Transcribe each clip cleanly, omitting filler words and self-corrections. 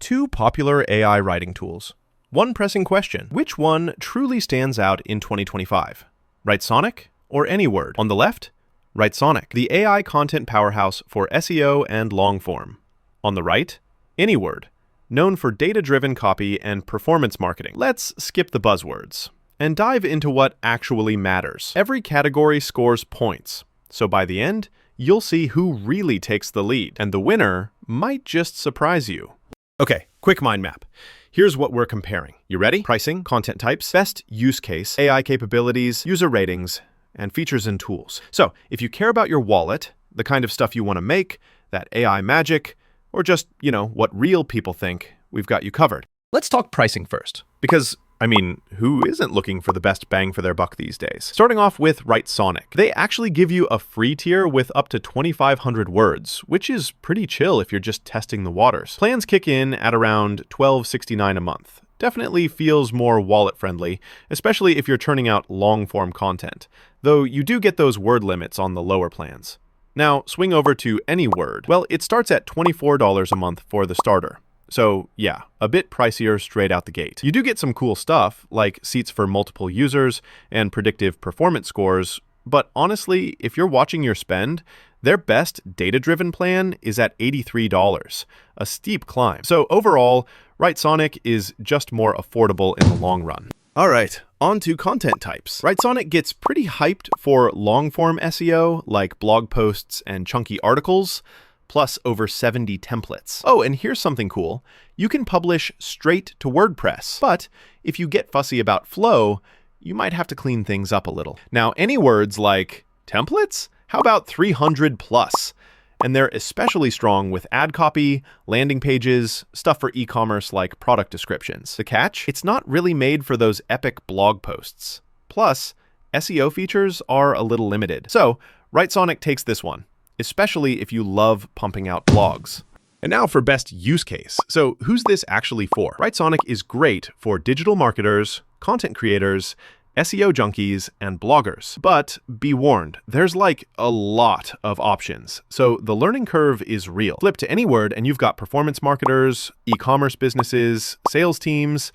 Two popular AI writing tools. One pressing question: which one truly stands out in 2025? Writesonic or Anyword? On the left, Writesonic, the AI content powerhouse for SEO and long form. On the right, Anyword, known for data-driven copy and performance marketing. Let's skip the buzzwords and dive into what actually matters. Every category scores points, so by the end, you'll see who really takes the lead, and the winner might just surprise you. Okay, quick mind map. Here's what we're comparing. You ready? Pricing, content types, best use case, AI capabilities, user ratings, and features and tools. So, if you care about your wallet, the kind of stuff you want to make, that AI magic, or just, what real people think, we've got you covered. Let's talk pricing first, because who isn't looking for the best bang for their buck these days? Starting off with Writesonic. They actually give you a free tier with up to 2,500 words, which is pretty chill if you're just testing the waters. Plans kick in at around $12.69 a month. Definitely feels more wallet-friendly, especially if you're turning out long-form content, though you do get those word limits on the lower plans. Now, swing over to Anyword. Well, it starts at $24 a month for the starter. So yeah, a bit pricier straight out the gate. You do get some cool stuff, like seats for multiple users and predictive performance scores, but honestly, if you're watching your spend, their best data-driven plan is at $83, a steep climb. So overall, Writesonic is just more affordable in the long run. All right, on to content types. Writesonic gets pretty hyped for long-form SEO, like blog posts and chunky articles, plus over 70 templates. Oh, and here's something cool. You can publish straight to WordPress, but if you get fussy about flow, you might have to clean things up a little. Now, any words like templates? How about 300 plus? And they're especially strong with ad copy, landing pages, stuff for e-commerce like product descriptions. The catch? It's not really made for those epic blog posts. Plus, SEO features are a little limited. So, Writesonic takes this one, especially if you love pumping out blogs. And now for best use case. So who's this actually for? Writesonic is great for digital marketers, content creators, SEO junkies, and bloggers. But be warned, there's like a lot of options. So the learning curve is real. Flip to Anyword and you've got performance marketers, e-commerce businesses, sales teams,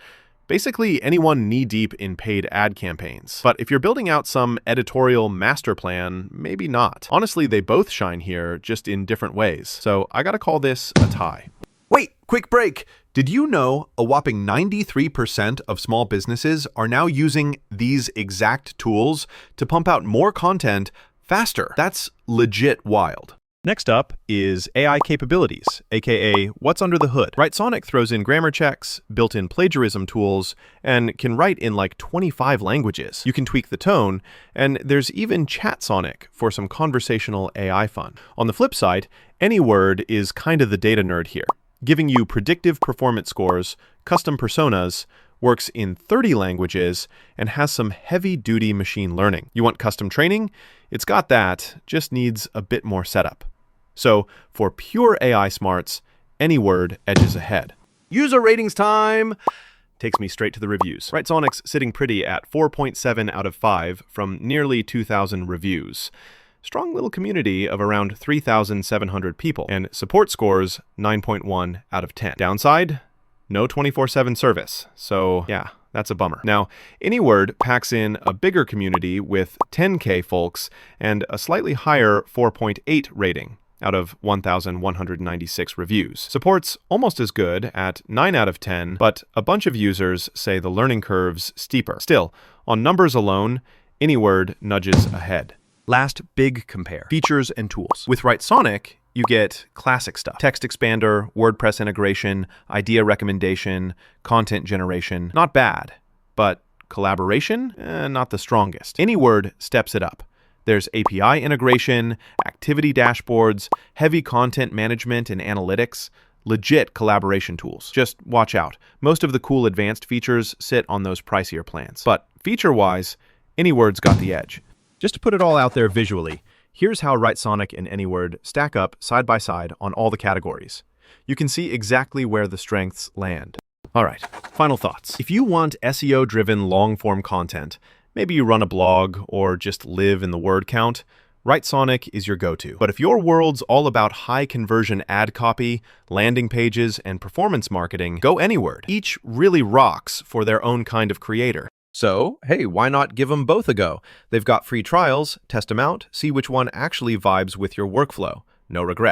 basically anyone knee-deep in paid ad campaigns. But if you're building out some editorial master plan, maybe not. Honestly, they both shine here, just in different ways. So I gotta call this a tie. Wait, quick break. Did you know a whopping 93% of small businesses are now using these exact tools to pump out more content faster? That's legit wild. Next up is AI Capabilities, aka What's Under the Hood. Writesonic throws in grammar checks, built-in plagiarism tools, and can write in like 25 languages. You can tweak the tone, and there's even Chatsonic for some conversational AI fun. On the flip side, Anyword is kind of the data nerd here, giving you predictive performance scores, custom personas, works in 30 languages, and has some heavy-duty machine learning. You want custom training? It's got that, just needs a bit more setup. So for pure AI smarts, Anyword edges ahead. User ratings time! Takes me straight to the reviews. Writesonic's sitting pretty at 4.7 out of 5 from nearly 2,000 reviews. Strong little community of around 3,700 people, and support scores 9.1 out of 10. Downside? No 24/7 service, so yeah, that's a bummer. Now, Anyword packs in a bigger community with 10K folks and a slightly higher 4.8 rating out of 1,196 reviews. Support's almost as good at 9 out of 10, but a bunch of users say the learning curve's steeper. Still, on numbers alone, Anyword nudges ahead. Last big compare, features and tools. With Writesonic, you get classic stuff. Text expander, WordPress integration, idea recommendation, content generation. Not bad, but collaboration? Not the strongest. Anyword steps it up. There's API integration, activity dashboards, heavy content management and analytics, legit collaboration tools. Just watch out. Most of the cool advanced features sit on those pricier plans. But feature-wise, Anyword's got the edge. Just to put it all out there visually, here's how Writesonic and Anyword stack up side by side on all the categories. You can see exactly where the strengths land. All right, final thoughts. If you want SEO-driven long-form content, maybe you run a blog or just live in the word count, Writesonic is your go-to. But if your world's all about high-conversion ad copy, landing pages, and performance marketing, go Anyword. Each really rocks for their own kind of creator. So, hey, why not give them both a go? They've got free trials, test them out, see which one actually vibes with your workflow. No regrets.